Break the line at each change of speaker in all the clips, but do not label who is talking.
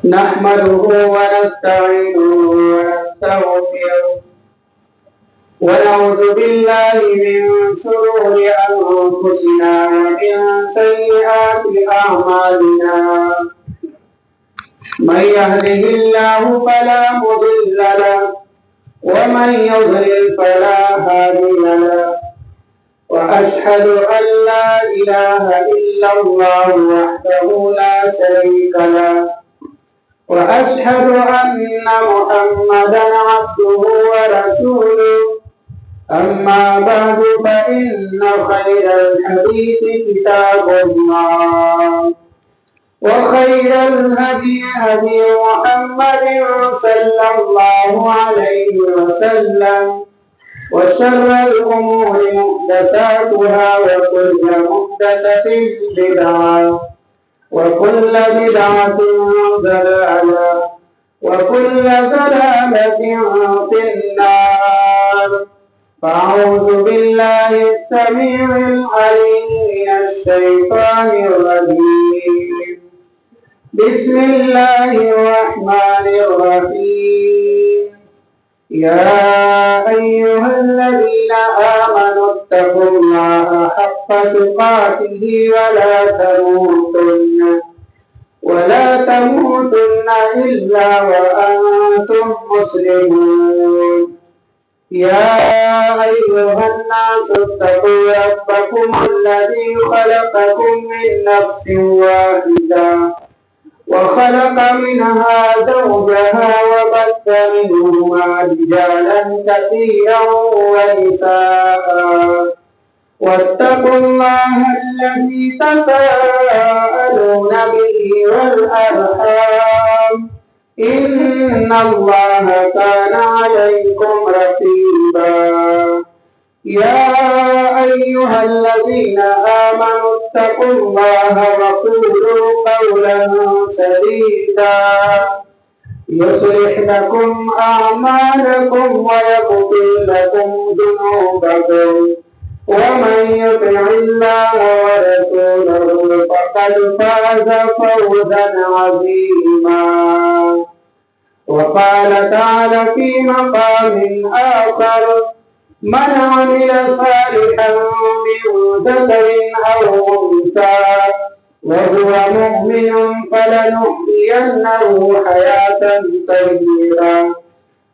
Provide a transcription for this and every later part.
نحمده ونستعينه ونستغفره ونعوذ بالله من شرور أنفسنا ومن سيئات أعمالنا من يهده الله فلا مضل له ومن يضلل فلا هادي له وأشهد أن لا إله إلا الله وحده لا شريك له وأشهد أن محمدا عبده ورسوله أما بعد فإن خير الحديث كتاب الله وخير الهدي هدي محمد صلى الله عليه وسلم وشر الأمور محدثاتها وكل محدثة بدعة وكل بدعة ضلالة وكل ضلالة في النار فأعوذ بالله السميع العليم من الشيطان الرجيم بسم الله الرحمن الرحيم يا أيها الذين آمنوا اتقوا الله حق تقاته ولا تموتن إلا وأنتم مسلمون يا أيها الناس اتقوا ربكم الذي خلقكم من نفس واحدة وخلق منها زوجها وبث منهما رجالا كثيرا ونساء واتقوا الله الذي تساءلون به والأرحام إن الله كان عليكم رقيبا يا أيها الذين آمنوا اتقوا الله وقولوا قولا سديدا يصلح لكم أعمالكم ويغفر لكم ذنوبكم ومن يطع الله ورسوله فقد فاز فوزا عظيما وقال تعالى في مقام آخر من عمل صالحا من ذكر أو أنثى وهو مؤمن فلنحيينه حياة طيبة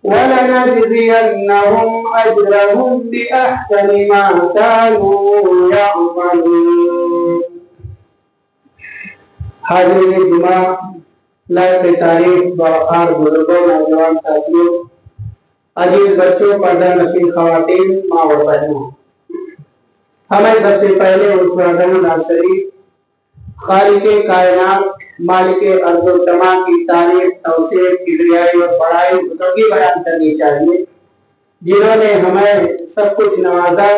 ولنجزينهم أجرهم بأحسن ما كانوا يعملون. حاضرین جمعہ لائق تعریف باوقار بزرگوں نوجوان ساتھیوں عزیز بچوں پردہ نشین خواتین ماں و بہنوں ہمیں سب سے پہلے اس وحدہ لا شریک خالق کائنات مالک ارض و سما کی تعریف توصیف کبریائی اور بڑائی بزرگی بیان کرنی چاہیے جنہوں نے ہمیں سب کچھ نوازا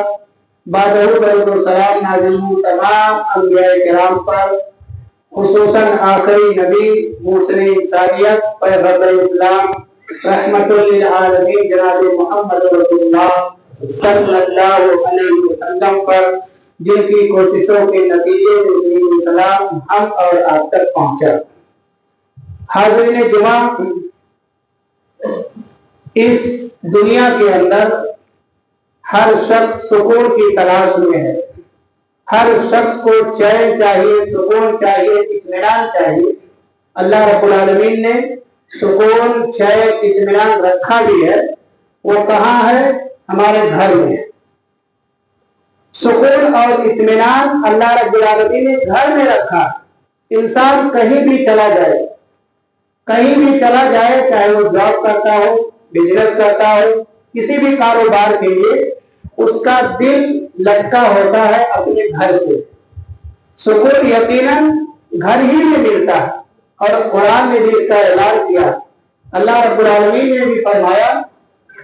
بادہو درود و سلام نازل ہوں تمام انبیاء کرام پر خصوصاً آخری نبی موصل انسانیت پیغمبر اسلام رحمت للعالمین جناب محمد رسول اللہ صلی اللہ علیہ وسلم پر جن کی کوششوں کے نتیجے میں دین اسلام ہم اور آپ تک پہنچا. حاضرین جمعہ اس دنیا کے اندر ہر شخص سکون کی تلاش میں ہے. ہر شخص کو چین چاہیے, سکون چاہیے, اطمینان چاہیے. اللہ رب العالمین نے سکون, چین, اطمینان رکھا بھی ہے. وہ کہاں ہے؟ ہمارے گھر میں. سکون اور اطمینان اللہ رب العالمین نے گھر میں رکھا. انسان کہیں بھی چلا جائے, چاہے وہ جاب کرتا ہو, بزنس کرتا ہو, کسی بھی کاروبار کے لیے اس کا دل لٹکا ہوتا ہے اپنے گھر سے. سکون یقیناً گھر ہی میں ملتا ہے اور قرآن نے بھی اس کا اعلان کیا. اللہ رب العالمین نے بھی فرمایا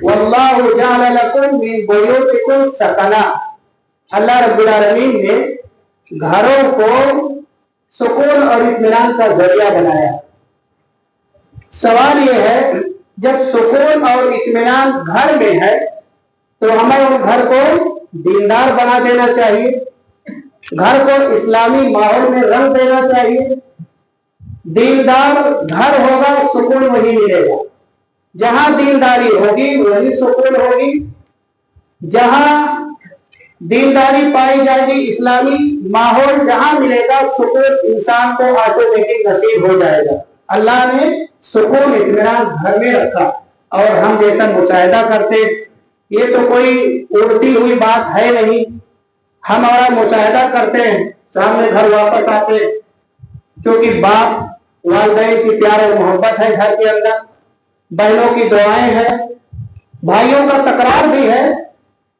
واللہ جعل لکم من بیوتکم سکنا. اللہ رب العالمین نے گھروں کو سکون اور اطمینان کا ذریعہ بنایا. سوال یہ ہے جب سکون اور اطمینان گھر میں ہے تو ہمیں ان گھر کو دیندار بنا دینا چاہیے, گھر کو اسلامی ماحول میں رنگ دینا چاہیے. دیندار گھر ہوگا سکون وہی ملے گا، جہاں دینداری ہوگی وہی سکون ہوگی، جہاں دینداری پائی جائے گی، اسلامی ماحول جہاں ملے گا سکون انسان کو آٹومیٹک نصیب ہو جائے گا۔ اللہ نے سکون اطمینان گھر میں رکھا، اور ہم جیسا مشاہدہ کرتے، یہ تو کوئی اڑتی ہوئی بات ہے نہیں، ہم ہمارا مشاہدہ کرتے ہیں، سامنے گھر واپس آتے، کیونکہ باپ والدین کی پیار اور محبت ہے گھر کے اندر، بہنوں کی دعائیں ہیں، بھائیوں کا تکرار بھی ہے،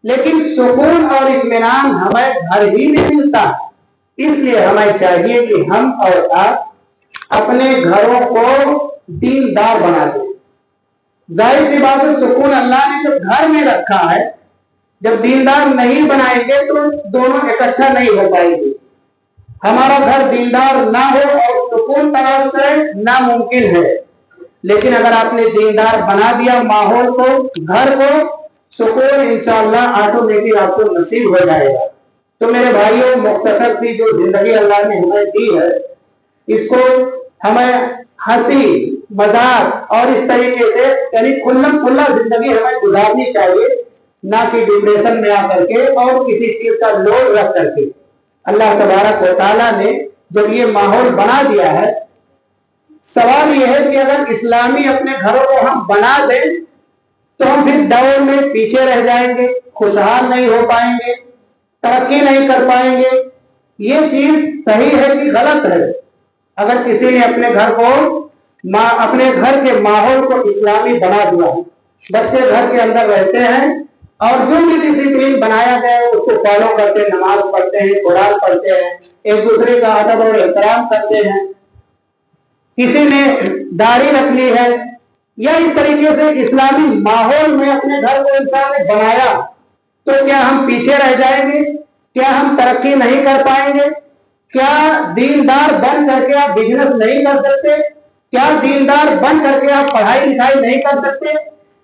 لیکن سکون اور اطمینان ہمیں گھر ہی میں ملتا ہے۔ اس لیے ہمیں چاہیے کہ ہم اور آپ اپنے گھروں کو دیندار بنا دیں۔ ظاہر سی بات ہے، سکون اللہ نے جو گھر میں رکھا ہے، جب دیندار نہیں بنائیں گے تو دونوں اکٹھا نہیں ہو پائیں گے۔ ہمارا گھر دیندار نہ ہو اور سکون تلاش کرے ناممکن ہے، لیکن اگر آپ نے دیندار بنا دیا ماحول کو، گھر کو، سکون انشاءاللہ آٹومیٹک آپ کو نصیب ہو جائے گا۔ تو میرے بھائیوں، مختصر سی جو زندگی اللہ نے ہمیں دی ہے، اس کو ہمیں ہنسی مذاق اور اس طریقے سے یعنی کھلا زندگی ہمیں گزارنی چاہیے، نہ کہ ڈپریشن میں آ کر کے اور کسی چیز کا لوڈ رکھ کر کے۔ اللہ تبارک و تعالیٰ نے جب یہ ماحول بنا دیا ہے، سوال یہ ہے کہ اگر اسلامی اپنے گھروں کو ہم بنا دیں تو ہم پھر دور میں پیچھے رہ جائیں گے، خوشحال نہیں ہو پائیں گے، ترقی نہیں کر پائیں گے۔ یہ چیز صحیح ہے کہ غلط ہے؟ اگر کسی نے اپنے گھر کو اپنے گھر کے ماحول کو اسلامی بنا دیا، بچے گھر کے اندر رہتے ہیں اور جو بھی ڈسپلن بنایا گیا ہے اس کو فالو کرتے ہیں، نماز پڑھتے ہیں، قرآن پڑھتے ہیں، ایک دوسرے کا ادب اور احترام کرتے ہیں، کسی نے داڑھی رکھ لی ہے، یا اس طریقے سے اسلامی ماحول میں اپنے گھر کو انسان نے بنایا، تو کیا ہم پیچھے رہ جائیں گے؟ کیا ہم ترقی نہیں کر پائیں گے؟ کیا دیندار بن کر کے آپ بزنس نہیں کر سکتے؟ کیا دیندار بن کر کے آپ پڑھائی لکھائی نہیں کر سکتے؟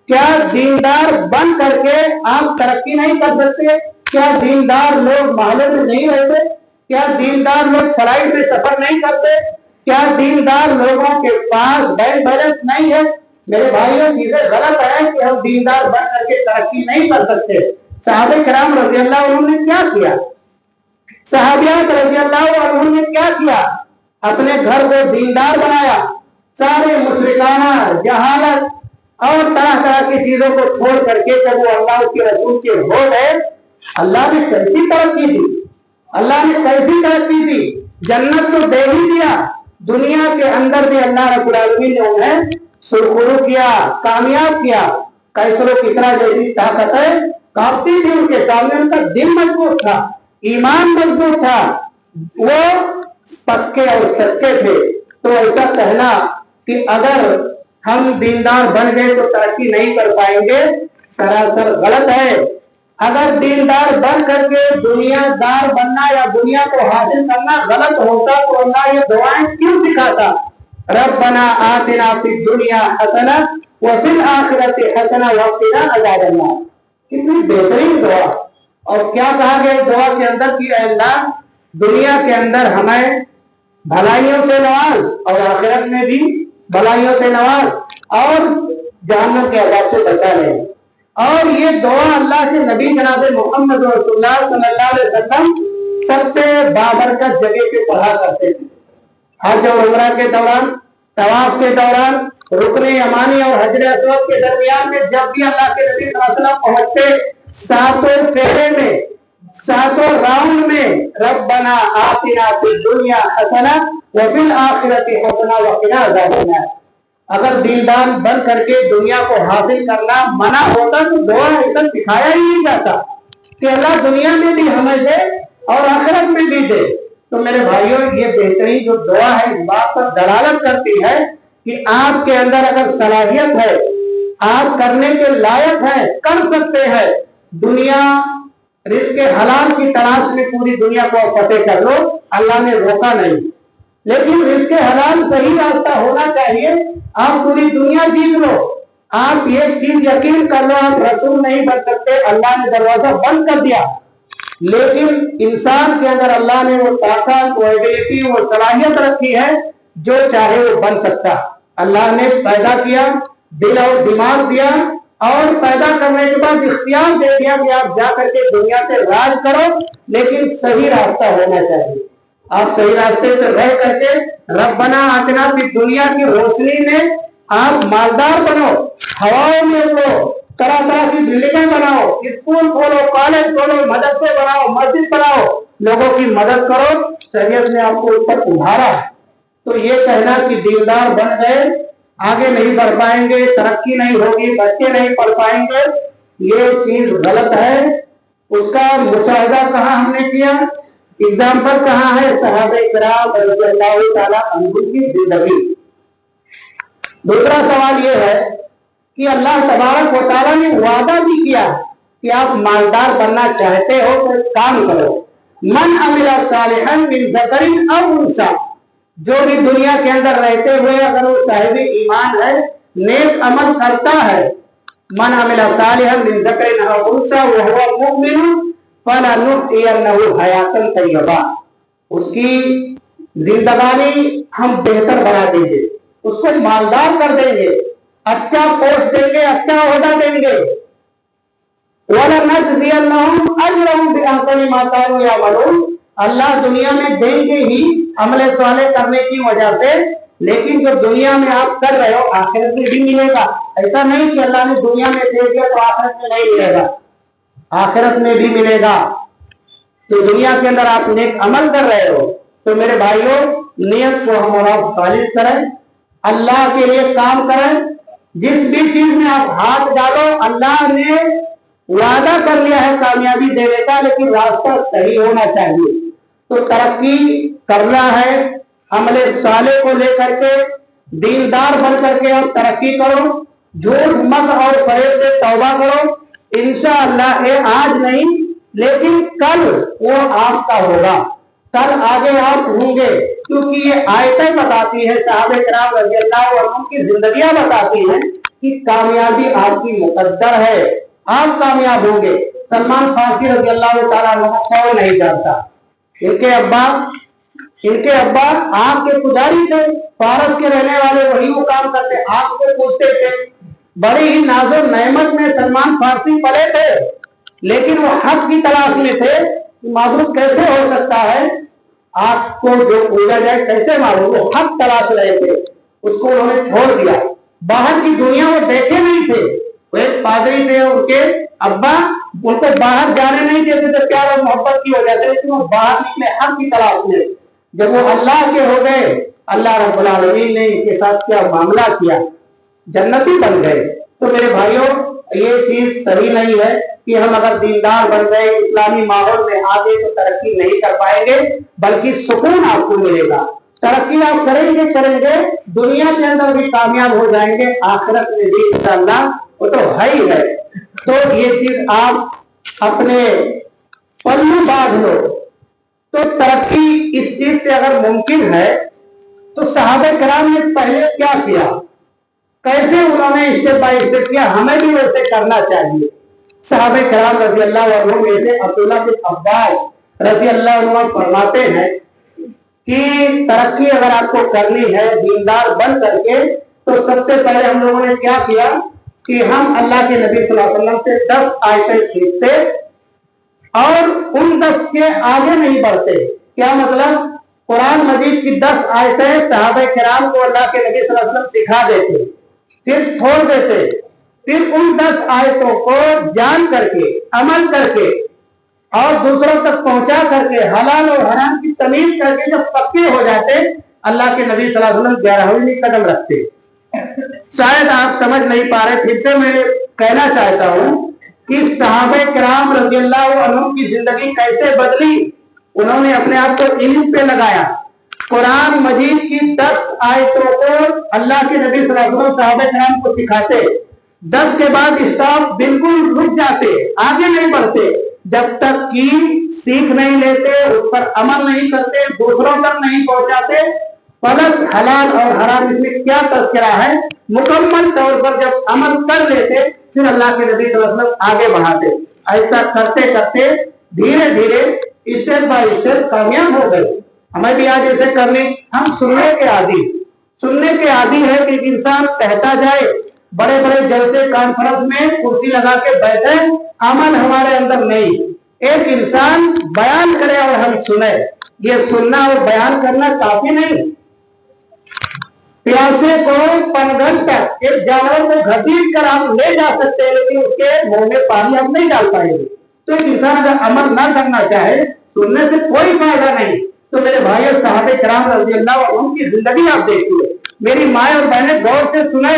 کیا دیندار بن کر کے آپ ترقی نہیں کر سکتے؟ کیا دیندار لوگ محلے میں نہیں رہتے؟ کیا دیندار لوگ فلائٹ میں سفر نہیں کرتے؟ کیا دیندار لوگوں کے پاس بینک بیلنس نہیں ہے؟ میرے بھائیوں، چیزیں غلط ہیں کہ ہم دیندار بن کر کے ترقی نہیں کر سکتے۔ صحابہ کرام رضی اللہ عنہ نے کیا کیا؟ صحابیات رضی اللہ عنہ نے کیا کیا؟ اپنے گھر کو دیندار بنایا، سارے مشرکانہ جہالت اور طرح طرح کی چیزوں کو چھوڑ کر کے جب وہ اللہ کے رسول کے ہو گئے، اللہ نے کیسی ترقی دی، اللہ نے کیسی ترقی دی، جنت تو دے ہی دیا، دنیا کے اندر بھی اللہ رب العالمین نے انہیں سرخرو کیا، کامیاب کیا۔ کیسر و کسریٰ جیسی طاقتیں کانپتی تھی ان کے سامنے، ان کا دل مضبوط تھا، ایمان مضبوط تھا، وہ پکے اور سچے تھے۔ تو ایسا کہنا کہ اگر ہم دیندار بن گئے تو ترقی نہیں کر پائیں گے، سراسر غلط ہے۔ اگر دیندار بن کر کے دنیا دار بننا یا دنیا کو حاصل کرنا غلط ہوتا تو اللہ یہ دعائیں کیوں سکھاتا؟ ربنا آتنا فی الدنیا حسنہ وفی الآخرۃ حسنہ وقنا عذاب النار۔ کتنی بہترین دعا، اور کیا کہا گیا اس دعا کے اندر کہ اے اللہ دنیا کے اندر ہمیں بھلائیوں سے نواز اور آخرت میں بھی بھلائیوں سے نواز اور جہنم کے عذاب سے بچا لے۔ اور یہ دعا اللہ کے نبی جناب محمد رسول اللہ صلی اللہ علیہ وسلم سب سے بابرکت جگہ پہ پڑھا کرتے تھے۔ حج اور عمرہ کے دوران، طواف کے دوران، رکن یمانی اور حجر اسود کے درمیان میں جب بھی اللہ کے نبی صلی اللہ علیہ وسلم پہنچتے، ساتوں پھیرے میں، ساتوں راؤنڈ میں ربنا آتنا فی الدنیا حسنہ وفی الآخرۃ حسنہ وقنا عذاب النار۔ اگر دیندار بن کر کے دنیا کو حاصل کرنا منع ہوتا تو دعا ایسا سکھایا ہی نہیں جاتا کہ اللہ دنیا میں بھی ہمیں دے اور آخرت میں بھی دے۔ تو میرے بھائیوں، یہ بہترین جو دعا ہے اس بات پر دلالت کرتی ہے کہ آپ کے اندر اگر صلاحیت ہے، آپ کرنے کے لائق ہیں، کر سکتے ہیں، دنیا رزق حلال کی تلاش میں پوری دنیا کو فتح کر لو، اللہ نے روکا نہیں، لیکن رزق حلال صحیح راستہ ہونا چاہیے۔ آپ پوری دنیا جیت لو، آپ یہ چیز یقین کر لو آپ رسول نہیں بن سکتے، اللہ نے دروازہ بند کر دیا، لیکن انسان کے اندر اللہ نے وہ طاقت، وہ ایبلٹی، وہ صلاحیت رکھی ہے जो चाहे वो बन सकता। अल्लाह ने पैदा किया, दिल और दिमाग दिया, और पैदा करने के बाद इख्तियार दे दिया कि आप जा करके दुनिया से राज करो, लेकिन सही रास्ता होना चाहिए। आप सही रास्ते से रह करके रब्बना आतिना फिद दुनिया की रोशनी में आप मालदार बनो, हवाओं में उड़ो, तरह तरह की बिल्डिंगें बनाओ, स्कूल खोलो, कॉलेज खोलो, मदरसे बनाओ, मस्जिद बनाओ, लोगों की मदद करो। शरीयत ने आपको ऊपर उभारा है। तो ये कहना कि दीनदार बन गए आगे नहीं बढ़ पाएंगे, तरक्की नहीं होगी, बच्चे नहीं पढ़ पाएंगे, ये चीज गलत है। उसका मुशाहिदा कहाँ हमने किया, एग्जाम्पल कहाँ है, सहाबे किराम रज़ियल्लाहु ताला अन्हुम की जिंदगी। दूसरा सवाल ये है कि अल्लाह तबारक व तआला ने वादा भी किया कि आप मालदार बनना चाहते हो तो काम करो। मन अमिला सालिहन मिन ज़करिन अव उन्सा, जो भी दुनिया के अंदर रहते हुए अगर वो साहिबे ईमान है, नेक अमल करता है, मन अमिला सालिहन मिन ज़करिन अव उन्सा व हुवा मुमिन फलनुहयिन्नहु हयातन तय्यबा, उसकी जिंदगानी हम बेहतर बना देंगे, उसको मालदार कर देंगे, अच्छा पोस्ट देंगे, अच्छा ओहदा देंगे। वलनजज़ियन्नहुम अजरहुम बिअहसनि मा कानू यअमलून, अल्लाह दुनिया में देंगे ही अमले साले करने की वजह से, लेकिन जो दुनिया में आप कर रहे हो आखिरत में भी मिलेगा। ऐसा नहीं कि अल्लाह ने दुनिया में दे दिया तो आखिरत में नहीं मिलेगा, आखिरत में भी मिलेगा। तो दुनिया के अंदर आप नेक अमल कर रहे हो तो मेरे भाइयों, नियत को हमारा खालिस करें, अल्लाह के लिए काम करें। जिस भी चीज में आप हाथ डालो, अल्लाह ने वादा कर लिया है कामयाबी देने का, लेकिन रास्ता सही होना चाहिए। तो तरक्की करना है, अमले साले को लेकर के दीनदार बन करके आप तरक्की करो, झूठ मत और फरेब से तौबा करो। इंशाअल्लाह ये आज नहीं लेकिन कल वो आपका होगा, कल आगे आप होंगे, क्योंकि ये आयतें बताती है, सहाबे किराम रज़ियल्लाहु अन्हुम की जिंदगियां बताती हैं कि कामयाबी आपकी मुकद्दर है, आप कामयाब होंगे। सलमान फारसी रज़ियल्लाहु ताला अन्हु कौन नहीं जानता, इनके अब्बा आग के पुजारी थे, फारस के रहने वाले, वही वो काम करते, आग को पूजते थे। बड़ी ही नाज़ो नेमत में सलमान फारसी पले थे, लेकिन वो हक की तलाश में थे। मालूम कैसे हो सकता है आग को जो पूजा जाए, कैसे मालूम, वो हक तलाश रहे थे, उसको उन्होंने छोड़ दिया। बाहर की दुनिया वो देखे नहीं थे, वो एक पादरी थे, उनके अब्बा उनको बाहर जाने नहीं देते थे प्यार और मोहब्बत की वजह से, लेकिन वो बाहर निकले हक की तलाश में। जब वो अल्लाह के हो गए, अल्लाह रब्बुल आलमीन ने इनके साथ क्या मामला किया, जन्नती बन गए। तो मेरे भाइयों, ये चीज सही नहीं है कि हम अगर दीनदार बन गए, इस्लामी माहौल में आगे तो तरक्की नहीं कर पाएंगे, बल्कि सुकून आपको मिलेगा। तरक्की आप करेंगे, दुनिया के अंदर भी कामयाब हो जाएंगे, आखिरत में भी इंशाअल्लाह वो तो है ही है। तो ये चीज आप अपने पल्लू बांध लो। तो तरक्की इस चीज से अगर मुमकिन है तो सहाबे किराम ने पहले क्या किया, कैसे उन्होंने स्टेप बाय स्टेप किया, हमें भी वैसे करना चाहिए। सहाबे किराम रज़ियल्लाहु अन्हुम में से अब्दुल्ला बिन अब्बास रज़ियल्लाहु अन्हु फरमाते हैं कि तरक्की अगर आपको करनी है दीनदार बन करके, तो सबसे पहले हम लोगों ने क्या किया कि हम अल्लाह के नबी सल्लल्लाहु अलैहि वसल्लम से 10 आयतें सीखते और उन 10 के आगे नहीं बढ़ते। क्या मतलब, कुरान मजीद की 10 आयतें सहाबे किराम को अल्लाह के नबी सल्लल्लाहु अलैहि वसल्लम सिखा देते, फिर छोड़ देते, फिर उन 10 आयतों को जान करके, अमल करके और दूसरों तक पहुंचा करके, हलाल और हराम की तमीज करके जब पक्के हो जाते, अल्लाह के नबी सल्लल्लाहु अलैहि वसल्लम 11वें कदम रखते। शायद आप समझ नहीं पा रहे, फिर से मैं कहना चाहता हूं कि सहाबे किराम रज़ियल्लाहु अन्हुम की जिंदगी कैसे बदली। उन्होंने अपने आप को इल्म पे लगाया, कुरान मजीद की 10 आयतों को अल्लाह के नबी सल्लल्लाहु अलैहि वसल्लम सहाबा किराम को सिखाते, 10 के बाद स्टॉप, बिल्कुल रुक जाते, आगे नहीं बढ़ते, जब तक कि सीख नहीं लेते, उस पर अमल नहीं करते, दूसरों तक नहीं पहुंचाते। प्लस हलाल और हराम इसमें क्या तस्करा है, मुकम्मल तौर पर जब अमल कर लेते, फिर अल्लाह के नबी सल्लल्लाहु अलैहि वसल्लम आगे बढ़ाते। ऐसा करते करते धीरे धीरे स्टेप बाय स्टेप कामयाब हो गए। हमें भी आज ऐसे करने, हम सुनने के आदी है कि इंसान कहता जाए, बड़े बड़े जलसे कॉन्फ्रेंस में कुर्सी लगा के बैठे, अमल हमारे अंदर नहीं। एक इंसान बयान करे और हम सुने, ये सुनना और बयान करना काफी नहीं। प्यासे को पनघट तक एक जानवर को घसीट कर आप ले जा सकते हैं, लेकिन उसके मुंह में पानी आप नहीं डाल पाएंगे। तो एक इंसान अगर अमल ना करना चाहे, सुनने से कोई फायदा नहीं। तो मेरे भाइयों, सहाबे किराम रज़ी अल्लाह अन्हुम की जिंदगी आप देखिए, मेरी माए और बहनें गौर से सुने।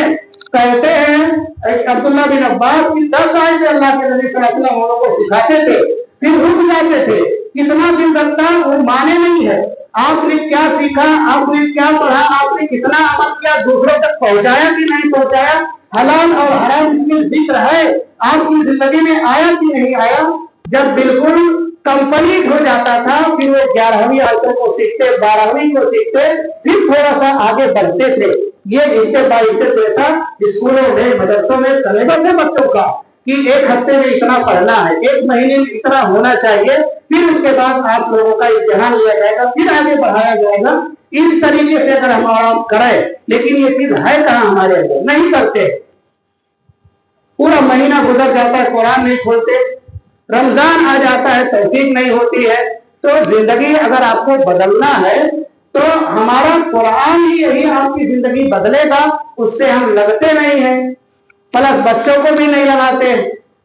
कहते हैं अब्दुल्लाह बिन अब्बास की 10 आयतें अल्लाह के नबी सल्लल्लाहु अलैहि वसल्लम को सिखाते थे, फिर रुक जाते थे। कितना दिन लगता वो माने नहीं है। आपने क्या सीखा, आपने क्या पढ़ा, आपने कितना अमल किया, दूसरों तक पहुंचाया कि नहीं पहुंचाया, हलाल और हराम इसमें जिक्र है, आपकी जिंदगी में आया कि नहीं आया। जब बिल्कुल कंप्लीट हो जाता था, फिर वो 11वीं आयतों को सीखते, 12वीं को सीखते, फिर थोड़ा सा आगे बढ़ते थे। ये स्टेप बाय स्टेप था स्कूलों में, मदरसों में सिलेबस है बच्चों का कि एक हफ्ते में इतना पढ़ना है, एक महीने में इतना होना चाहिए, फिर उसके बाद आप लोगों का इम्तिहान लिया जाएगा, फिर आगे बढ़ाया जाएगा। इस तरीके से अगर हम करें, लेकिन ये चीज है कहाँ हमारे अंदर, नहीं करते। पूरा महीना गुजर जाता है, कुरान नहीं खोलते, रमजान आ जाता है, तौफीक नहीं होती है। तो जिंदगी अगर आपको बदलना है तो हमारा कुरान ही यही आपकी जिंदगी बदलेगा, उससे हम लगते नहीं हैं, प्लस बच्चों को भी नहीं लगाते,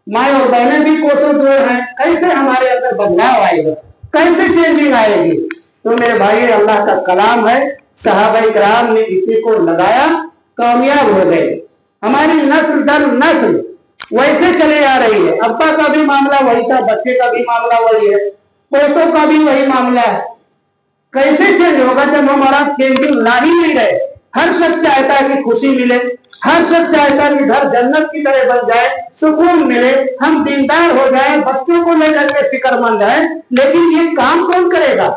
माए और बहनें भी कोसों दूर हैं। कैसे हमारे अंदर बदलाव आएगा, कैसे चेंजिंग आएगी। तो मेरे भाई, अल्लाह का कलाम है, सहाबाए किराम ने इसी को लगाया, कामयाब हो गए। हमारी नस्ल दर नस्ल वैसे चले आ रही है। अब्बा का भी मामला वही था, बच्चे का भी मामला वही है, पोतों का भी वही मामला है। कैसे चेंज होगा जब हमारा चेंजिंग ला ही नहीं रहे। हर शख्स चाहता है कि खुशी मिले, हर शख्स चाहता है कि घर जन्नत की तरह बन जाए, सुकून मिले, हम दीनदार हो जाए, बच्चों को लेकर के फिक्रमंद है। लेकिन ये काम कौन करेगा,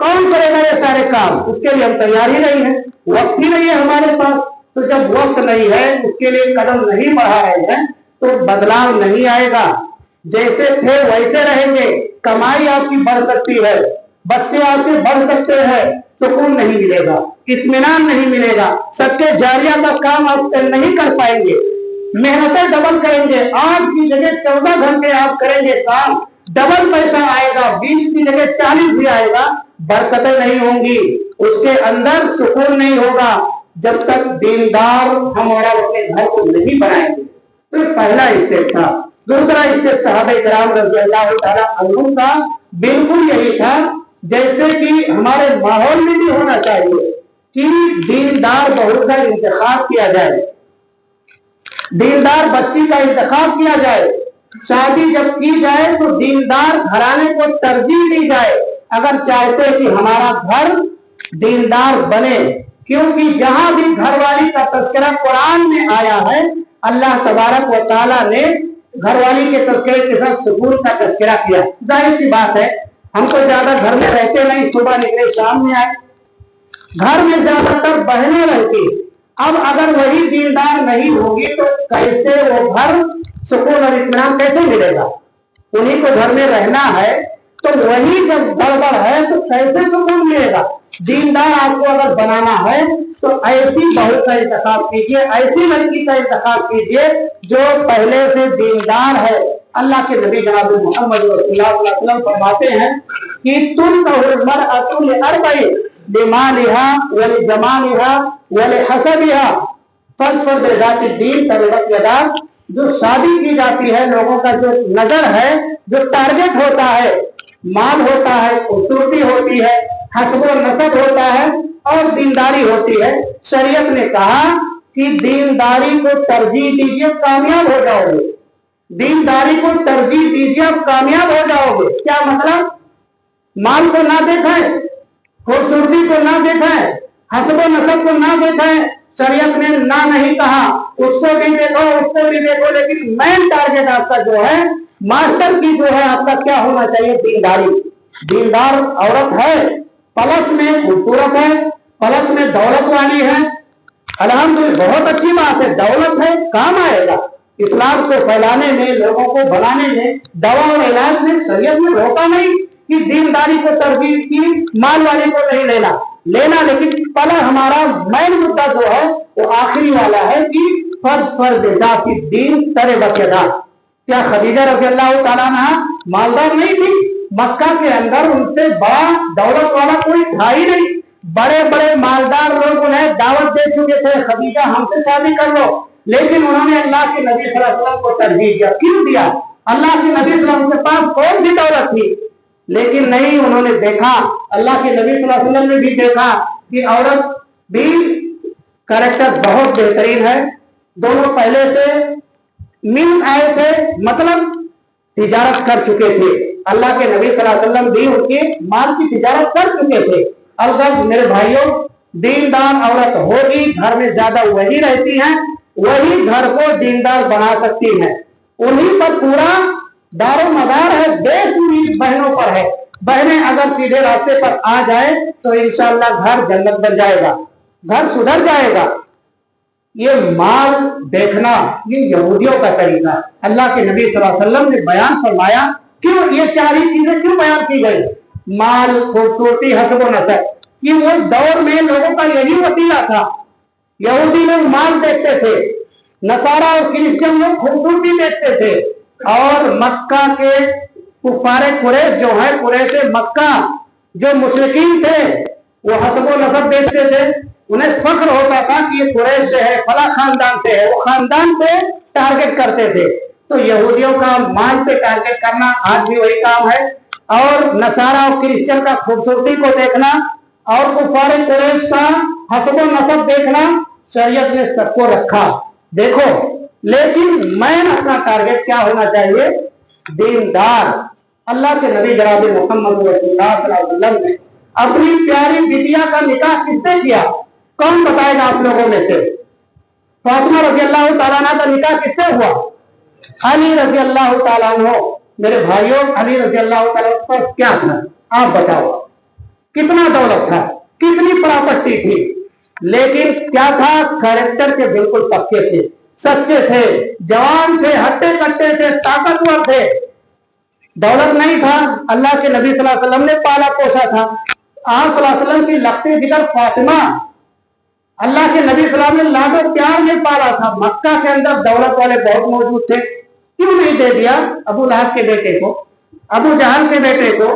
कौन करेगा ये सारे काम? उसके लिए हम तैयार ही नहीं है, वक्त ही नहीं है हमारे पास। तो जब वक्त नहीं है, उसके लिए कदम नहीं बढ़ाए हैं, तो बदलाव नहीं आएगा। जैसे थे वैसे रहेंगे। कमाई आपकी बढ़ सकती है, बच्चे आपके बढ़ सकते हैं, सुकून नहीं मिलेगा, इत्मीनान नहीं मिलेगा, सबके जारिया का काम आप नहीं कर पाएंगे, मेहनतें डबल करेंगे, 8 की जगह 14 घंटे आप करेंगे काम, डबल पैसा आएगा, 20 की जगह 40 भी आएगा, बरकतें नहीं होंगी, उसके अंदर सुकून नहीं होगा जब तक दीनदार हमारा अपने घर को नहीं बनाएंगे। तो पहला स्टेप था। दूसरा स्टेप सहाबा किराम रज़ी अल्लाह तआला अन्हुम का बिल्कुल यही था, जैसे कि हमारे माहौल में भी होना चाहिए कि दीनदार बहू का इंतखाब किया जाए, दीनदार बच्ची का इंतखाब किया जाए, शादी जब की जाए तो दीनदार घराने को तरजीह दी जाए, अगर चाहते हैं कि हमारा घर दीनदार बने। क्योंकि जहां भी घरवाली का तस्करा कुरान में आया है, अल्लाह तबारक व तआला ने घरवाली के तस्करे के साथ सुकून का तस्करा किया। जाहिर सी बात है, हम तो ज्यादा घर में रहते नहीं, सुबह निकले शाम में आए, घर में ज्यादातर बहनें रहती। अब अगर वही दीनदार नहीं होगी तो कैसे वो घर सुकून और इत्मीनान कैसे मिलेगा? उन्हीं को घर में रहना है, तो वही जब गड़बड़ है तो कैसे सुकून मिलेगा? दीनदार आपको अगर बनाना है तो ऐसी बहू का इंतखाब कीजिए, ऐसी लड़की का इंतखाब कीजिए जो पहले से दीनदार है। अल्लाह के नबी जनाब मोहम्मद सल्लल्लाहु अलैहि वसल्लम फरमाते हैं कि तुम मरअतुल अर्बई लिमालिहा व लिजमालिहा व लिहसबिहा फस्फर बिज़ाति दीन तरबत यदा। जो शादी की जाती है, लोगों का जो नजर है, जो टारगेट होता है, माल होता है, खूबसूरती होती है, हस्ब व नसब होता है और दीनदारी होती है। शरीयत ने कहा कि दीनदारी को तरजीह दीजिए, कामयाब हो जाओगे। दीनदारी को तरजीह दीजिए, आप कामयाब हो जाओगे। क्या मतलब? माल को ना देखें, खूबसूरती को ना देखें, हस्ब व नसब को ना देखें। शरीयत ने ना नहीं कहा, उसको भी देखो, उसको भी देखो, लेकिन मेन टारगेट आपका जो है, मास्टर की जो है आपका क्या होना चाहिए? दीनदारी। दीनदार औरत है, प्लस में खूबसूरत है, प्लस में दौलत वाली है, अल्हम्दुलिल्लाह, बहुत अच्छी बात है, दौलत है, काम आएगा। इस्लाम को फैलाने में, लोगों को बनाने में, दवा और इलाज में शरीयत ने रोका नहीं कि दीनदारी को तरजीह की, माल वाली को नहीं लेना, लेकिन पहला हमारा मेन मुद्दा जो है वो आखिरी वाला है कि फर्ज जाति दीन तरे बकेदा। क्या खदीजा रज़ी अल्लाह तआला अन्हा मालदार नहीं थी? मक्का के अंदर उनसे बड़ा दौलत वाला कोई था ही नहीं। बड़े बड़े मालदार लोग उन्हें दावत दे चुके थे, खदीजा हमसे शादी कर लो, लेकिन उन्होंने अल्लाह के नबी सल्लल्लाहु अलैहि वसल्लम को तरजीह दिया। क्यों दिया? अल्लाह के नबी सल्लल्लाहु अलैहि वसल्लम के पास कौन सी दौलत थी? लेकिन नहीं, उन्होंने देखा, अल्लाह के नबी सल्लल्लाहु अलैहि वसल्लम ने भी देखा कि औरत भी कैरेक्टर बहुत बेहतरीन है। दोनों पहले से मिल आए थे, मतलब तिजारत कर चुके थे। अल्लाह के नबी सल्लल्लाहु अलैहि वसल्लम भी उनके माल की तिजारत कर चुके थे। अलबत्ता मेरे भाइयों, दीनदार औरत होगी, घर में ज्यादा वही रहती हैं, वही घर को दीनदार बना सकती हैं। उन्हीं पर पूरा दारो मदार है, देश उन्हीं बहनों पर है। बहनें अगर सीधे रास्ते पर आ जाए तो इंशाअल्लाह घर जन्नत बन जाएगा, घर सुधर जाएगा। ये माल देखना ये यहूदियों का तरीका है। अल्लाह के नबी सल्लल्लाहु अलैहि वसल्लम ने बयान फरमाया, क्यों ये चारी चीजें क्यों बयान की गई? माल, खूबसूरती, हस्ब नसब, कि वो दौर में लोगों का यही वसीला था। यहूदी लोग माल देखते थे, नसारा और क्रिश्चियन लोग खूबसूरती देखते थे, और मक्का के कुफारे कुरैश जो है, कुरैश मक्का जो मुशरिकीन थे, वो हस्ब नसब देखते थे। उन्हें फख्र होता था कि ये कुरैश से है, फला खानदान से है, वो खानदान पे टारगेट करते थे। तो यहूदियों का माल पे टारगेट करना आज भी वही काम है, और नसारा और क्रिश्चियन का खूबसूरती को देखना और कुफारे कुरैश का हस्ब नसब देखना, शरीयत ने सबको रखा। देखो, लेकिन मैं अपना टारगेट क्या होना चाहिए? दीनदार। अल्लाह के नबी जनाब मोहम्मद रसूलुल्लाह सल्लल्लाहु अलैहि वसल्लम ने अपनी प्यारी बिटिया का निकाह किससे किया? कौन बताएगा आप लोगों में से? फातिमा रज़ी अल्लाह तआला अन्हा का निकाह किससे हुआ? अली रज़ी अल्लाह तआला अन्हु। मेरे भाइयों, अली रज़ी अल्लाह तआला पर क्या था? आप बताओ, कितना दौलत था, कितनी प्रॉपर्टी थी, लेकिन क्या था? कैरेक्टर के बिल्कुल पक्के थे, सच्चे थे, जवान थे, हट्टे कट्टे थे, ताकतवर थे। दौलत नहीं था, अल्लाह के नबी सल्लल्लाहु अलैहि वसल्लम ने पाला पोसा था। आप सल्लल्लाहु अलैहि वसल्लम की लखती जिगर फातिमा, अल्लाह के नबी सल्लल्लाहु अलैहि वसल्लम ने लाडो प्यार में पाला था। मक्का के अंदर दौलत वाले बहुत मौजूद थे, क्यों नहीं दे दिया अबू लहब के बेटे को, अबू जहल के बेटे को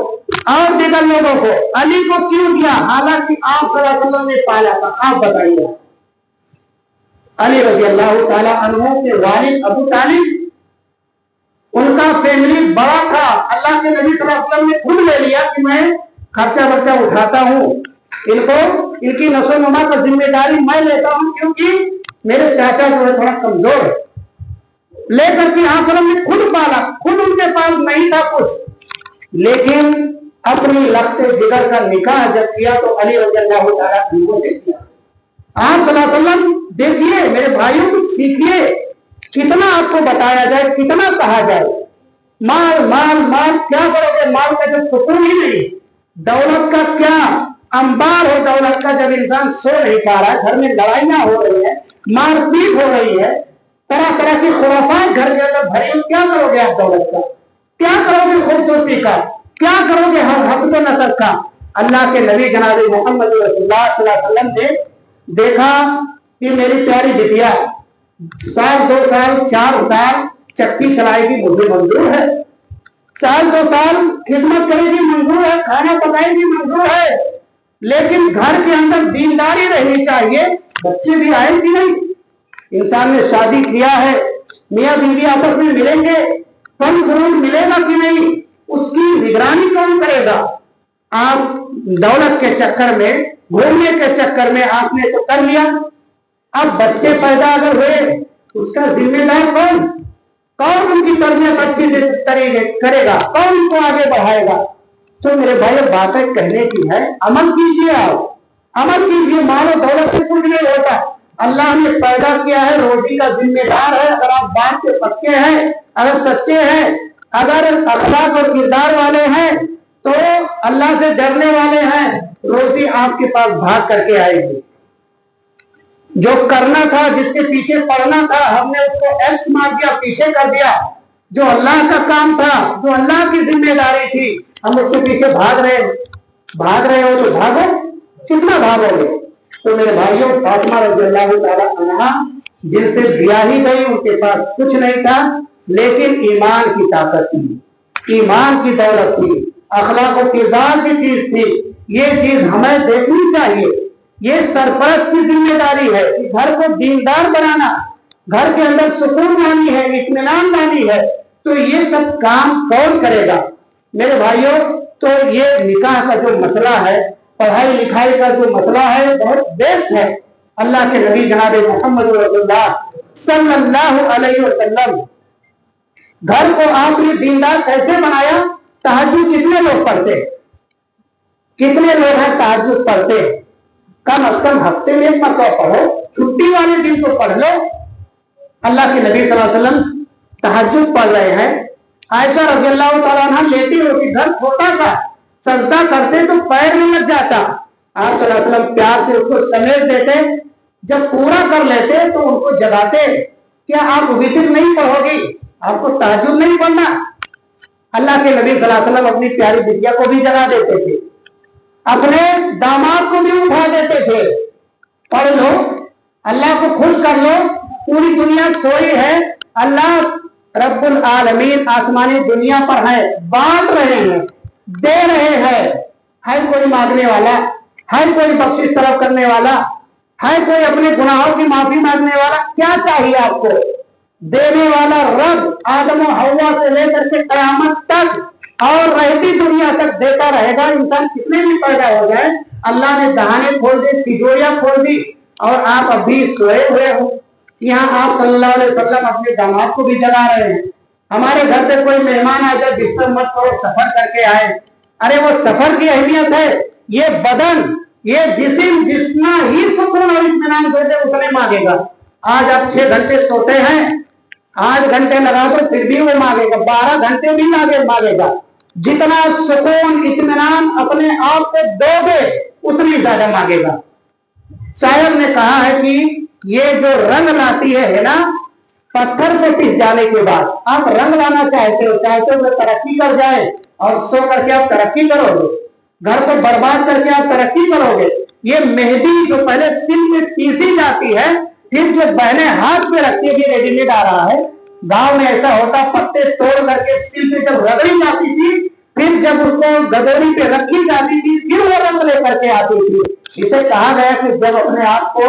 और दीगर लोगों को? अली को क्यों दिया, हालांकि आप सल्लल्लाहु अलैहि वसल्लम ने पाला था? आप बताइए। अली रज़ी अल्लाह तआला अन्हु के वालिद अबू तालिब, उनका फैमिली बड़ा था। अल्लाह के नबी सल्लल्लाहु अलैहि वसल्लम ने खुद ले लिया कि मैं खर्चा वर्चा उठाता हूँ, इनको, इनकी नस्ल नुमा पर जिम्मेदारी मैं लेता हूँ, क्योंकि मेरे चाचा जो है थोड़ा कमजोर है। लेकर के आप ने खुद पाला, खुद उनके पास नहीं था कुछ, लेकिन अपनी लखते जिगर का निकाह जब किया तो अली रज़ी अल्लाह तआला अन्हु से किया। आप सल्लल्लाहु अलैहि वसल्लम देखिए मेरे भाइयों, कुछ सीखिए। कितना आपको बताया जाए, कितना कहा जाए, माल माल माल, क्या करोगे? माल का जब सुकून ही नहीं, दौलत का क्या अंबार हो दौलत का, जब इंसान सो नहीं पा रहा है, घर में लड़ाइयां हो रही है, मारपीट हो रही है, तरह तरह की खुराफात घर के अंदर भरी, क्या करोगे आप दौलत का? क्या करोगे खूबसूरती का? क्या करोगे हस्ब नसब का? अल्लाह के नबी जनाब मोहम्मद रसूलुल्लाह सल्लल्लाहु अलैहि वसल्लम ने देखा कि मेरी प्यारी बिटिया 1 2 साल 4 साल चक्की चलाएगी, मुझे मंजूर है। 1 2 साल खिदमत करेगी, मंजूर है। खाना पकाएगी, मंजूर है। लेकिन घर के अंदर दीनदारी रहनी चाहिए। बच्चे भी आए कि नहीं? इंसान ने शादी किया है, मियाँ बीवी आपस में मिलेंगे, फल फ्रूट मिलेगा कि नहीं, उसकी निगरानी कौन करेगा? आप दौलत के चक्कर में, घूमने के चक्कर में आपने तो कर लिया। अब बच्चे पैदा अगर हुए, उसका जिम्मेदार कौन? कौन उनकी तरबियत अच्छी करेगा? कौन उनको आगे बढ़ाएगा? तो मेरे भाई बातें कहने की है, अमल कीजिए। आप अमल कीजिए। मानो दौलत से कुछ नहीं होता। अल्लाह ने पैदा किया है, रोटी का जिम्मेदार है। अगर आप बात के पक्के हैं, अगर सच्चे हैं, अगर अखलाक और किरदार वाले हैं, तो अल्लाह से डरने वाले हैं, रोटी आपके पास भाग करके आएगी। जो करना था, जिसके पीछे पड़ना था, हमने उसको एक्स मार दिया, पीछे कर दिया। जो अल्लाह का काम था, जो अल्लाह की जिम्मेदारी थी, हम उसके पीछे भाग रहे हो तो भागो, कितना भागोगे। तो मेरे भाइयों, फातिमा रज़ियल्लाहु ताला अन्हा जिनसे ब्याही गई, उनके पास कुछ नहीं था, लेकिन ईमान की ताकत थी, ईमान की दौलत थी, अखलाक और किरदार की चीज थी। ये चीज हमें देखनी चाहिए। ये सरपरस्त की जिम्मेदारी है कि घर को दीनदार बनाना, घर के अंदर सुकून लानी है, इत्मीनान लानी है। तो ये सब काम कौन करेगा मेरे भाइयों। तो ये निकाह का जो मसला है, पढ़ाई लिखाई का जो मसला है, बहुत बेस्ट है। अल्लाह के नबी जनाब मोहम्मद रसूलुल्लाह सल्लल्लाहु अलैहि वसल्लम घर को आपने दीनदार कैसे बनाया। तहज्जुद कितने लोग पढ़ते, कितने लोग हैं तहज्जुद पढ़ते। कम अज कम हफ्ते में एक मरतबा पढ़ो, छुट्टी वाले दिन तो पढ़ लो। अल्लाह के नबी सल्लल्लाहु अलैहि वसल्लम तहज्जुद पढ़ रहे हैं। आयशा रज़ियल्लाहु ताला अन्हा लेटी होती, घर छोटा सा, सजदा करते तो पैर में लग जाता। आप सल्लल्लाहु अलैहि वसल्लम प्यार से उसको समेट देते, जब पूरा कर लेते तो उनको जगाते, क्या आप वितर नहीं पढ़ोगी, आपको तहज्जुद नहीं पढ़ना। अल्लाह के नबी सल्लल्लाहु अलैहि वसल्लम अपनी प्यारी बिटिया को भी जगा देते थे, अपने दामाद को भी उठा देते थे, पढ़ लो, अल्लाह को खुश कर लो। पूरी दुनिया सोई है, अल्लाह रब्बुल आलमीन आसमानी दुनिया पर है, बांट रहे हैं, दे रहे हैं। है कोई मांगने वाला, है कोई बख्शिश तलब करने वाला, है कोई अपने गुनाहों की माफी मांगने वाला। क्या चाहिए आपको, देने वाला रब आदम और हव्वा से लेकर के कयामत तक और रहती दुनिया तक देता रहेगा। इंसान कितने भी पैदा हो जाए, अल्लाह ने दहाने खोल दी, तिजोरियां खोल दी, और आप अभी सोए हुए हो। यहाँ आप सल्लल्लाहु अलैहि वसल्लम अपने दामाद को भी जगा रहे हैं। हमारे घर पे कोई मेहमान आ जाए, बिस्तर मत करो, सफर करके आए। अरे वो सफर की अहमियत है। ये बदन, ये जिस्म जितना ही सुकून और इत्मीनान दे दे उतने मांगेगा। आज आप 6 घंटे सोते हैं, 8 घंटे लगा तो फिर भी वो मांगेगा, 12 घंटे भी मांगेगा। जितना सुकून इत्मीनान अपने आप को दोगे उतनी ज्यादा मांगेगा। शायर ने कहा है कि ये जो रंग लाती है ना, पत्थर पे पिस जाने के बाद आप रंग लाना चाहते हो वो तरक्की कर जाए, और सो करके आप तरक्की करोगे, घर को बर्बाद करके आप तरक्की करोगे। ये मेहंदी जो पहले सिल में पीसी जाती है, फिर जो बहने हाथ पे रखती है, ये रेडीमेड आ रहा है। गांव में ऐसा होता, पत्ते तोड़ करके सिल पे जब रगड़ी जाती थी, फिर जब उसको गदौरी पे रखी जाती थी, फिर वो रंग लेकर के आती थी। इसे कहा गया कि जब अपने आप को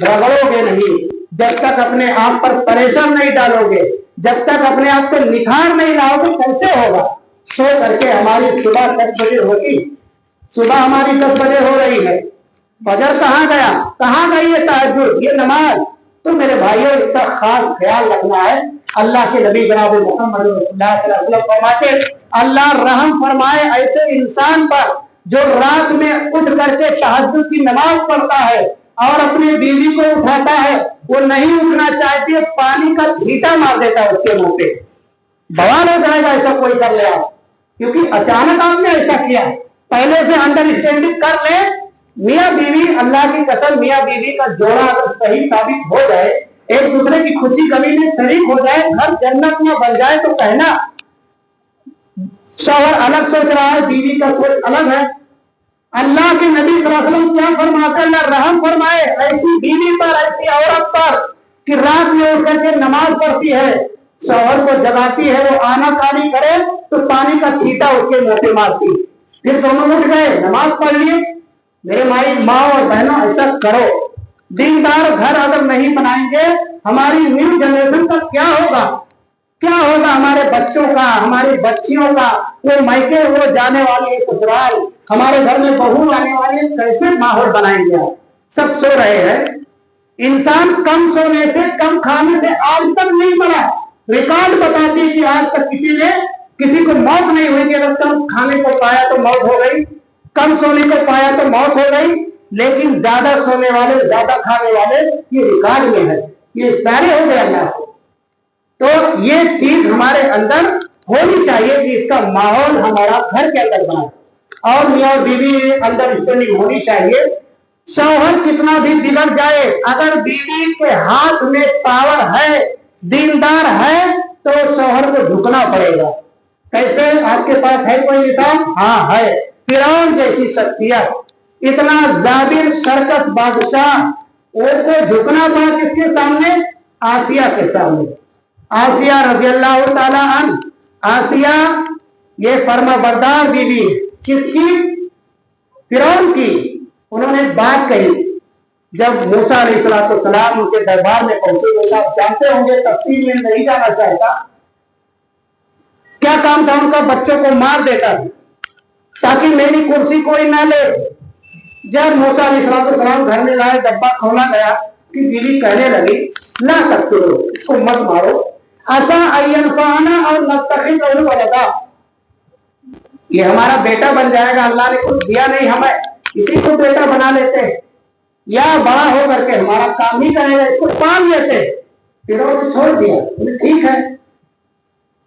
रगड़ोगे नहीं, जब तक अपने आप पर परेशान नहीं डालोगे, जब तक अपने आप को निखार नहीं लाओगे, कैसे होगा। सो करके हमारी सुबह 10 बजे होगी, सुबह हमारी 10 बजे हो रही है, फजर कहाँ गया, कहाँ गई ये तहज्जुद, ये नमाज। तो मेरे भाइयों, इसका खास ख्याल रखना है। अल्लाह के नबी जनाब मोहम्मद सल्लल्लाहु अलैहि वसल्लम फरमाते, अल्लाह रहम फरमाए ऐसे इंसान पर जो रात में उठ करके तहज्जुद की नमाज पढ़ता है और अपनी बीवी को उठाता है। वो नहीं उठना चाहती है, पानी का छींटा मार देता है उसके मुंह पे, बवाल हो जाएगा ऐसा कोई कर ले आप, क्योंकि अचानक आपने ऐसा किया। पहले से अंडरस्टैंडिंग कर ले, मियाँ बीवी, अल्लाह की कसम, मियाँ बीवी का जोड़ा अगर सही साबित हो जाए, एक दूसरे की खुशी कमी में शरीक हो जाए, घर जन्नत में बन जाए, तो कहना शौहर अलग सोच रहा है, बीवी का सोच अलग है। अल्लाह के नबी सल्लल्लाहु अलैहि वसल्लम क्या फरमाते, अल्लाह रहम फरमाए ऐसी बीवी पर, ऐसी औरत पर कि रात में उठ करके नमाज पढ़ती है, शौहर को जगाती है, वो आना कानी करे तो पानी का छींटा उसके मुंह पे मारती, फिर दोनों उठ गए, नमाज पढ़ लिए। मेरे माँ और बहनों, ऐसा करो। दीनदार घर अगर नहीं बनाएंगे, हमारी न्यू जनरेशन का क्या होगा, क्या होगा हमारे बच्चों का, हमारी बच्चियों का। वो मायके, वो जाने वाले ससुराल, हमारे घर में बहू आने वाले, कैसे माहौल बनाएंगे आप। सब सो रहे हैं। इंसान कम सोने से, कम खाने से आज तक नहीं मरा। रिकॉर्ड बताती कि आज तक किसी को मौत नहीं हुई कि अगर कम खाने को पाया तो मौत हो गई, कम सोने को पाया तो मौत हो गई। लेकिन ज्यादा सोने वाले, ज्यादा खाने वाले, ये रिकॉर्ड में है, ये प्यारे हो गए अल्लाह को। तो ये चीज हमारे अंदर होनी चाहिए कि इसका माहौल हमारा घर के अंदर बना, और मियाँ और बीवी अंडरस्टैंडिंग होनी चाहिए। शौहर कितना भी बिगड़ जाए, अगर बीवी के हाथ में पावर है, दीनदार है, तो शौहर को झुकना पड़ेगा। कैसे, आपके पास है कोई मिसाल? हाँ है, फिरौन जैसी शख्सियत, इतना जाबिर शरकत बादशाह, उसको झुकना पड़ा किसके सामने? आसिया के सामने। आसिया रज़ी अल्लाह ताला अन्हा, आसिया ये फर्माबरदार बीवी किसकी? फिरौन की। उन्होंने बात कही, जब मूसा अलैहिस्सलाम उनके दरबार में पहुंचे, आप जानते होंगे, तफसील में नहीं जाना चाहता, क्या काम था उनका? बच्चों को मार देता ताकि मेरी कुर्सी कोई ना ले। जब मूसा अलैहिस्सलाम घर में लाए, डब्बा खोला गया कि बीवी कहने लगी, ना तक़्तुलू, इसको मत मारो, असा अय्यनफ़अना और नत्तख़िज़हु वलदा, ये हमारा बेटा बन जाएगा, अल्लाह ने कुछ दिया नहीं हमें, इसी को बेटा बना लेते हैं, या बड़ा हो करके हमारा काम ही करेगा, इसको पाल लेते हैं। फिर उन्होंने छोड़ दिया, ठीक है।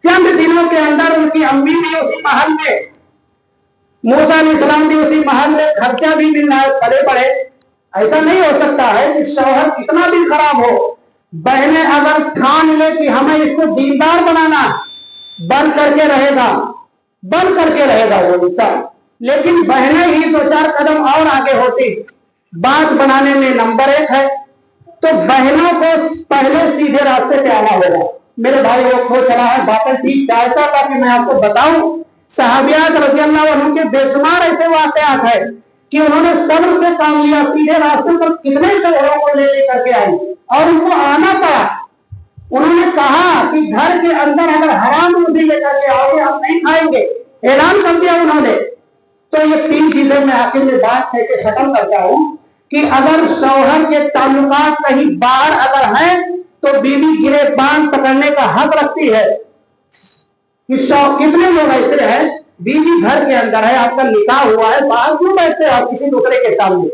चंद दिनों के अंदर उनकी अम्मी भी उसी महल में, मूसा अलैहिस्सलाम भी उसी महल में, खर्चा भी मिल रहा है बड़े बड़े। ऐसा नहीं हो सकता है कि शौहर कितना भी खराब हो, बहनें अगर ठान ले कि हमें इसको दीनदार बनाना, बन करके रहेगा, बन करके रहेगा वो इंसान। लेकिन बहनें ही दो चार कदम और आगे होती, बात बनाने में नंबर 1 है, तो बहनों को पहले सीधे रास्ते पे आना होगा। मेरे भाई वो खो चला है, बातें ठीक चाहता था कि मैं आपको बताऊं, सहाबियात रज़ी अल्लाह अन्हुम के बेशुमार ऐसे वाक़यात है कि उन्होंने सब्र से काम लिया, सीधे रास्ते पर कितने शहरों को ले करके आई और उनको आना पड़ा। उन्होंने कहा कि घर के अंदर अगर हराम रोटी लेकर के आओगे हम नहीं खाएंगे, ऐलान कर दिया उन्होंने। तो ये 3 चीजें मैं आखिर में बात करके खत्म करता हूं कि अगर शौहर के ताल्लुकात कहीं बाहर अगर है तो बीवी गिरफ्तार पकड़ने का हक रखती है। कि कितने लोग ऐसे हैं, बीवी घर के अंदर है, आपका निकाह हुआ है, बाहर क्यों बैठते हो आप किसी दूसरे के सामने?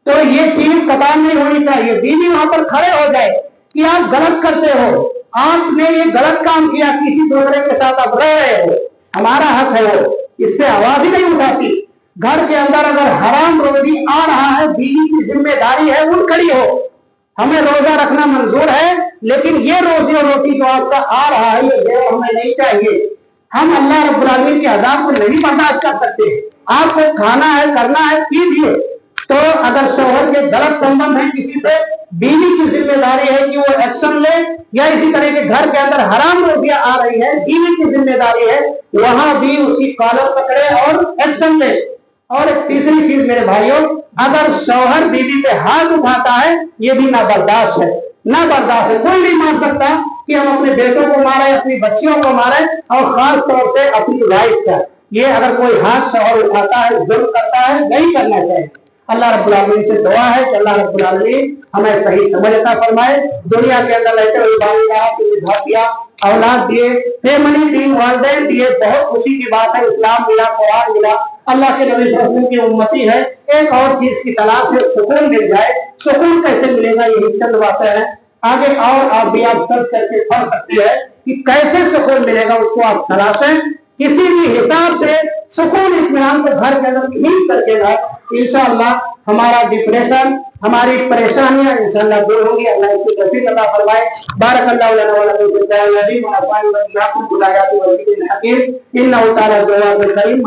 तो ये चीज कतार नहीं होनी चाहिए। बीवी वहां पर खड़े हो जाए कि आप गलत करते हो, आपने ये गलत काम किया, किसी दूसरे के साथ आप रह रहे हो, हमारा हक है वो, इस पे आवाज ही नहीं उठाती। घर के अंदर अगर हराम रोटी आ रहा है, बीवी की जिम्मेदारी है उन खड़ी हो, हमें रोजा रखना मंजूर है, लेकिन ये रोजी और रोटी जो आपका आ रहा है ये हमें नहीं चाहिए। हम अल्लाह रब्बुल आलमीन के अज़ाब को नहीं बर्दाश्त कर सकते। आपको खाना है, करना है, कीजिए। तो अगर शौहर के गलत संबंध है किसी से, बीवी की जिम्मेदारी है कि वो एक्शन ले, या इसी तरह के घर के अंदर हराम रोटियां आ रही है, बीवी की जिम्मेदारी है वहां भी उसकी कॉलर पकड़े और एक्शन ले। और एक तीसरी चीज मेरे भाइयों, अगर शौहर बीवी पे हाथ उठाता है, ये भी ना बर्दाश्त है, ना बर्दाश्त है। कोई नहीं मान सकता कि हम अपने बेटों को मारे, अपनी बच्चियों को मारे, और खास तौर से अपनी वाइफ का। ये अगर कोई हाथ शौहर उठाता है, जुल्म करता है, नहीं करना चाहिए। अल्लाह रब्बुल आलमीन से दुआ है कि अल्लाह रब्बुल आलमीन हमें सही समझ अता फरमाए। दुनिया के अंदर रहते हुए औलाद दिए, फैमिली दी, वालिदैन दिए, बहुत खुशी की बात है। इस्लाम मिला, कुरान मिला, अल्लाह के नबी सल्लल्लाहु अलैहि वसल्लम की उम्मती है। एक और चीज की तलाश है, सुकून मिल जाए। सुकून कैसे मिलेगा, यही चंद बातें हैं, आगे और आप भी आप सर्च करके पढ़ सकते हैं कि कैसे सुकून मिलेगा, उसको आप तलाशें। किसी भी हिसाब से सुकून इत्मीनान को घर के अंदर नहीं सकेगा, इंशाअल्लाह हमारा डिप्रेशन, हमारी परेशानियां इंशाअल्लाह दूर होंगी। अल्लाह इसकी तौफीक अता फरमाए। बारकल्लाहु लना व लकुम फिल कुरानिल अज़ीम व नफ़अनी व इय्याकुम बिल आयाति वल ज़िक्रिल हकीम। इन्नहु तआला जवादुल करीम।